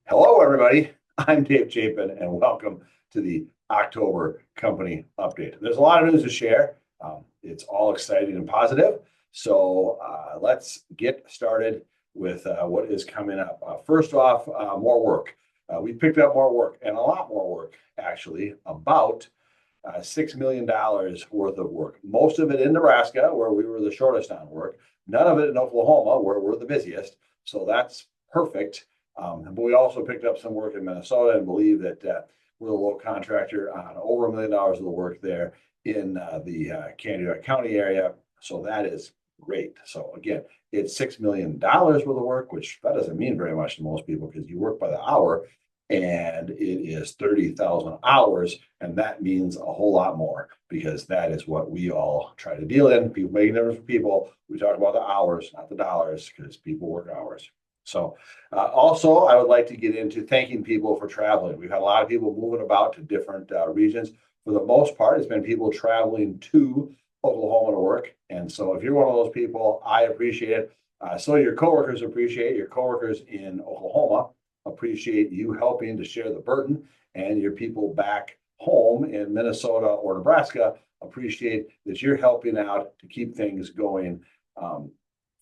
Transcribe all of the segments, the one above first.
Hello, everybody. I'm Dave Chapin, and welcome to the October company update. There's a lot of news to share. It's all exciting and positive. So let's get started with what is coming up. First off, more work. We picked up more work and a lot more work, actually, about $6 million worth of work. Most of it in Nebraska, where we were the shortest on work. None of it in Oklahoma, where we're the busiest. So that's perfect. But we also picked up some work in Minnesota and believe that we're the local contractor on over $1 million of the work there in the Canada County area. So that is great. So again, it's $6 million worth of work, which that doesn't mean very much to most people because you work by the hour and it is 30,000 hours. And that means a whole lot more because that is what we all try to deal in. People making a difference for people. We talk about the hours, not the dollars, because people work hours. So also, I would like to get into thanking people for traveling. We've had a lot of people moving about to different regions. For the most part, it's been people traveling to Oklahoma to work. And so if you're one of those people, I appreciate it. So your coworkers appreciate it. Your coworkers in Oklahoma appreciate you helping to share the burden. And your people back home in Minnesota or Nebraska appreciate that you're helping out to keep things going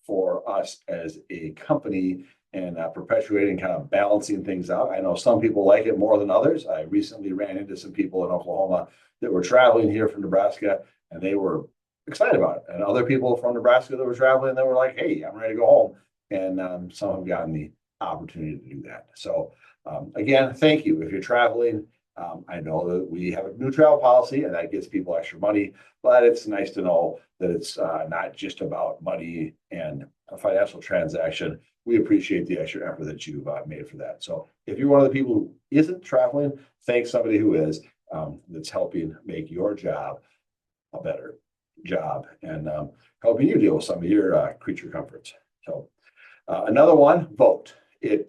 for us as a company and perpetuating, kind of balancing things out. I know some people like it more than others. I recently ran into some people in Oklahoma that were traveling here from Nebraska, and they were excited about it. And other people from Nebraska that were traveling, they were like, "Hey, I'm ready to go home." And some have gotten the opportunity to do that. So again, thank you. If you're traveling, I know that we have a new travel policy, and that gets people extra money, but it's nice to know that it's not just about money and a financial transaction. We appreciate the extra effort that you've made for that. So if you're one of the people who isn't traveling, thank somebody who is, that's helping make your job a better job and helping you deal with some of your creature comforts. So another one, vote. In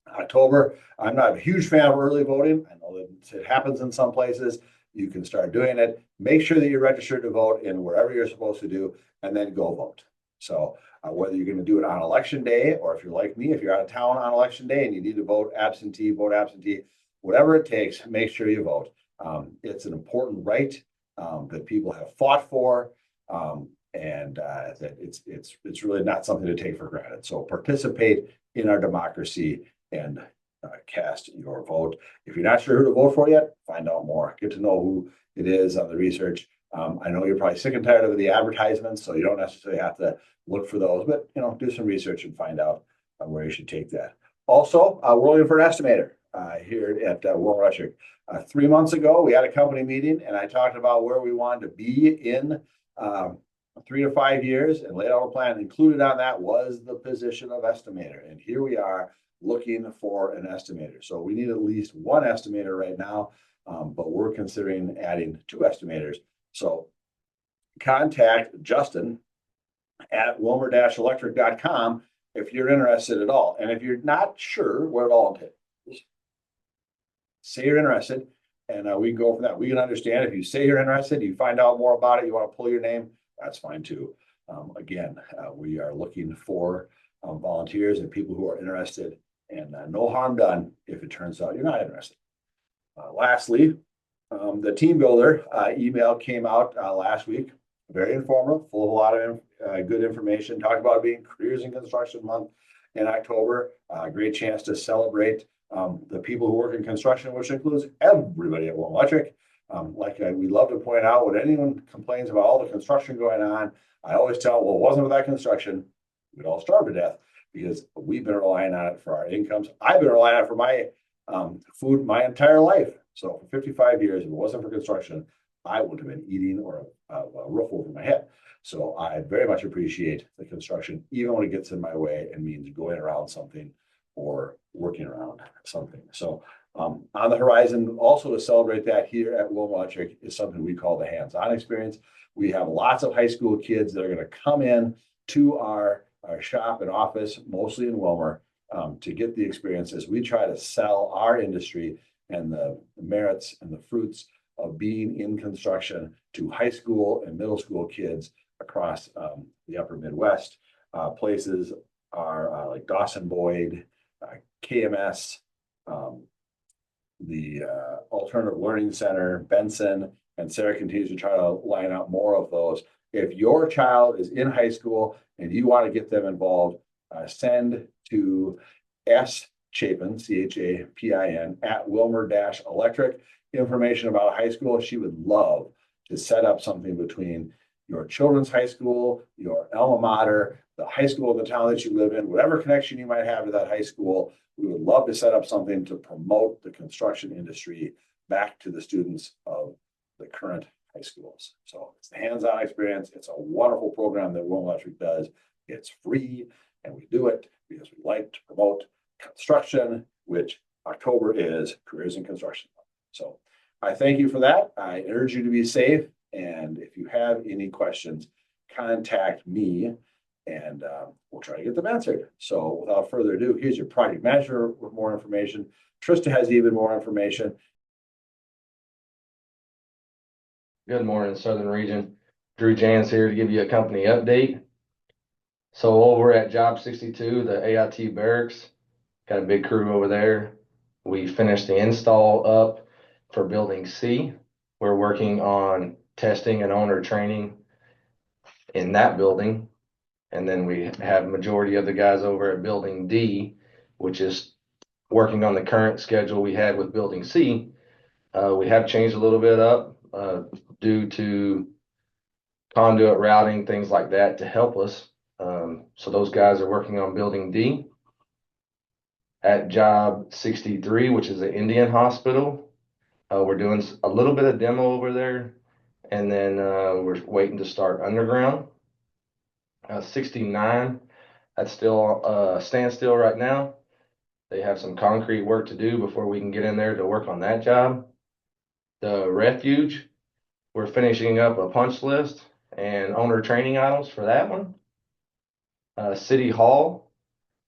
October, I'm not a huge fan of early voting. I know that it happens in some places. You can start doing it. Make sure that you're registered to vote in wherever you're supposed to do, and then go vote. So whether you're going to do it on election day, or if you're like me, if you're out of town on election day and you need to vote absentee, whatever it takes, make sure you vote. It's an important right that people have fought for, and that it's really not something to take for granted. So participate in our democracy and cast your vote. If you're not sure who to vote for yet, find out more. Get to know who it is on the research. I know you're probably sick and tired of the advertisements, so you don't necessarily have to look for those, but do some research and find out where you should take that. Also, we're looking for an estimator here at Wilmer Electric. 3 months ago, we had a company meeting, and I talked about where we wanted to be in 3 to 5 years and laid out a plan. Included on that was the position of estimator, and here we are looking for an estimator. So we need at least one estimator right now, but we're considering adding 2 estimators. So contact Justin at wilmer-electric.com if you're interested at all. And if you're not sure what it all entails, say you're interested, and we can go from that. We can understand if you say you're interested, you find out more about it, you want to pull your name, that's fine too. Again, we are looking for volunteers and people who are interested, and no harm done if it turns out you're not interested. Lastly, the team builder email came out last week. Very informative, full of a lot of good information. Talked about it being Careers in Construction Month in October. Great chance to celebrate the people who work in construction, which includes everybody at Wilmer Electric. We love to point out, when anyone complains about all the construction going on, I always tell, well, it wasn't for that construction, we'd all starve to death, because we've been relying on it for our incomes. I've been relying on it for my food my entire life. So for 55 years, if it wasn't for construction, I would have been eating or a roof over my head. So I very much appreciate the construction, even when it gets in my way and means going around something or working around something. So on the horizon, also to celebrate that here at Wilmer Electric, is something we call the hands-on experience. We have lots of high school kids that are going to come in to our shop and office, mostly in Wilmer, to get the experience as we try to sell our industry and the merits and the fruits of being in construction to high school and middle school kids across the upper Midwest. Places are like Dawson Boyd, KMS, the Alternative Learning Center, Benson, and Sarah continues to try to line up more of those. If your child is in high school and you want to get them involved, send to S. Chapin, Chapin, at Wilmer-Electric, information about a high school. She would love to set up something between your children's high school, your alma mater, the high school in the town that you live in, whatever connection you might have to that high school. We would love to set up something to promote the construction industry back to the students of the current high schools. So it's a hands-on experience. It's a wonderful program that Wilmer Electric does. It's free, and we do it because we like to promote construction, which October is Careers in Construction. So I thank you for that. I urge you to be safe. And if you have any questions, contact me and we'll try to get them answered. So without further ado, here's your project manager with more information. Trista has even more information. Good morning, Southern Region. Drew Jans here to give you a company update. So over at Job 62, the AIT Barracks, got a big crew over there. We finished the install up for Building C. We're working on testing and owner training in that building. And then we have majority of the guys over at Building D, which is working on the current schedule we had with Building C. We have changed a little bit up due to conduit routing, things like that to help us. So those guys are working on Building D. At Job 63, which is the Indian Hospital, we're doing a little bit of demo over there, and then we're waiting to start underground. 69, that's still standstill right now. They have some concrete work to do before we can get in there to work on that job. The Refuge, we're finishing up a punch list and owner training items for that one. City Hall,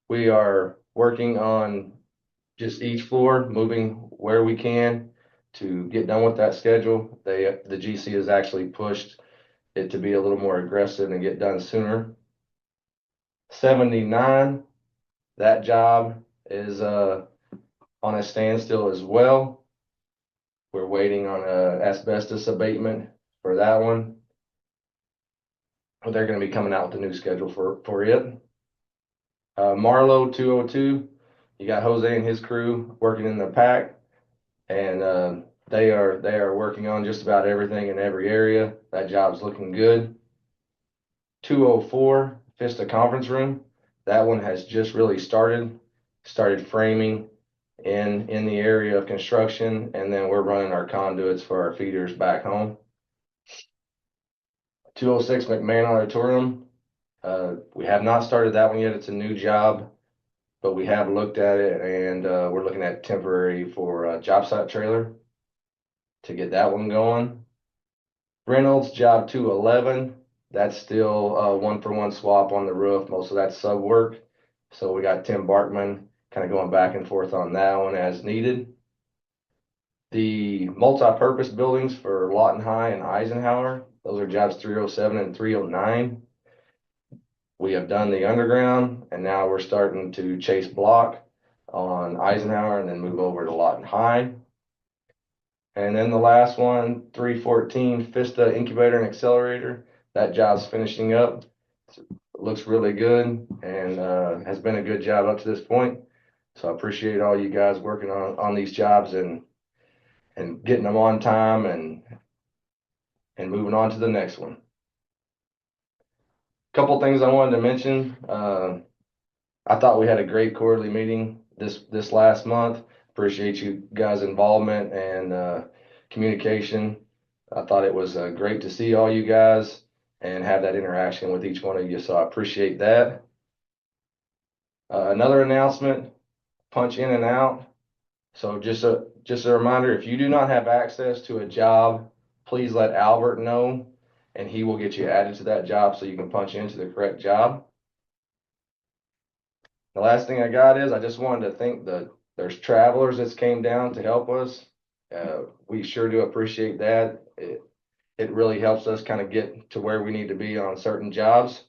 we are working on just each floor, moving where we can to get done with that schedule. The GC has actually pushed it to be a little more aggressive and get done sooner. 79, that job is on a standstill as well. We're waiting on a asbestos abatement for that one. They're going to be coming out with a new schedule for it. Marlow 202, you got Jose and his crew working in the pack, and they are working on just about everything in every area. That job's looking good. 204, Vista Conference Room, that one has just really started framing in the area of construction, and then we're running our conduits for our feeders back home. 206 McMahon Auditorium, we have not started that one yet. It's a new job, but we have looked at it, and we're looking at temporary for a job site trailer to get that one going. Reynolds Job 211, that's still a 1-for-1 swap on the roof. Most of that's sub work. So we got Tim Barkman kind of going back and forth on that one as needed. The multi-purpose buildings for Lawton High and Eisenhower, those are jobs 307 and 309. We have done the underground, and now we're starting to chase block on Eisenhower and then move over to Lawton High. And then the last one, 314 Vista Incubator and Accelerator, that job's finishing up. It looks really good and has been a good job up to this point. So I appreciate all you guys working on these jobs and getting them on time and moving on to the next one. Couple things I wanted to mention. I thought we had a great quarterly meeting this last month. Appreciate you guys' involvement and communication. I thought it was great to see all you guys and have that interaction with each one of you. So I appreciate that. Another announcement, punch in and out. So just a reminder, if you do not have access to a job, please let Albert know, and he will get you added to that job so you can punch into the correct job. The last thing I got is I just wanted to thank there's travelers that came down to help us. We sure do appreciate that. It really helps us kind of get to where we need to be on certain jobs.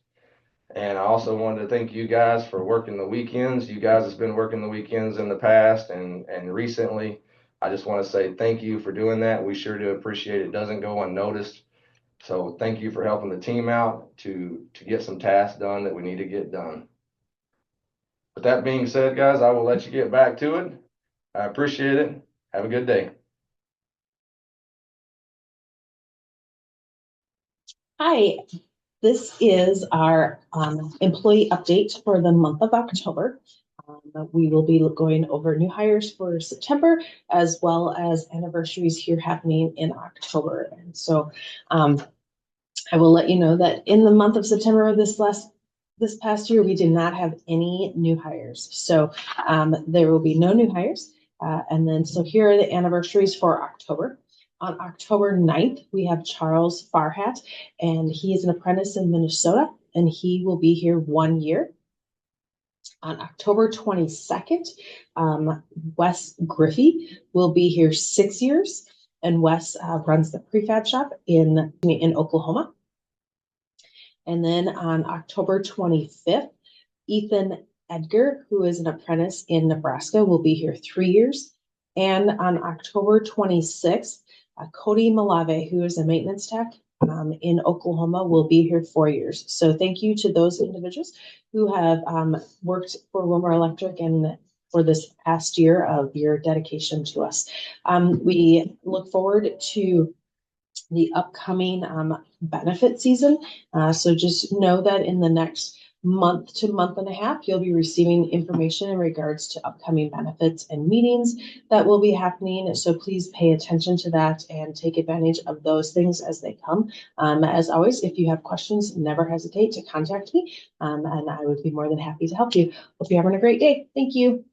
And I also wanted to thank you guys for working the weekends. You guys has been working the weekends in the past and recently. I just want to say thank you for doing that. We sure do appreciate it. It doesn't go unnoticed. So thank you for helping the team out to get some tasks done that we need to get done. With that being said, guys, I will let you get back to it. I appreciate it. Have a good day. Hi, this is our employee update for the month of October. We will be going over new hires for September as well as anniversaries here happening in October. And so I will let you know that in the month of September this past year, we did not have any new hires. So there will be no new hires. And then so here are the anniversaries for October. On October 9th, we have Charles Farhat, and he is an apprentice in Minnesota, and he will be here 1 year. On October 22nd, Wes Griffey will be here 6 years, and Wes runs the prefab shop in Oklahoma. And then on October 25th, Ethan Edgar, who is an apprentice in Nebraska, will be here 3 years. And on October 26th, Cody Malave, who is a maintenance tech in Oklahoma, will be here 4 years. So thank you to those individuals who have worked for Wilmer Electric and for this past year of your dedication to us. We look forward to the upcoming benefit season. So just know that in the next month to month and a half, you'll be receiving information in regards to upcoming benefits and meetings that will be happening. So please pay attention to that and take advantage of those things as they come. As always, if you have questions, never hesitate to contact me, and I would be more than happy to help you. Hope you're having a great day. Thank you.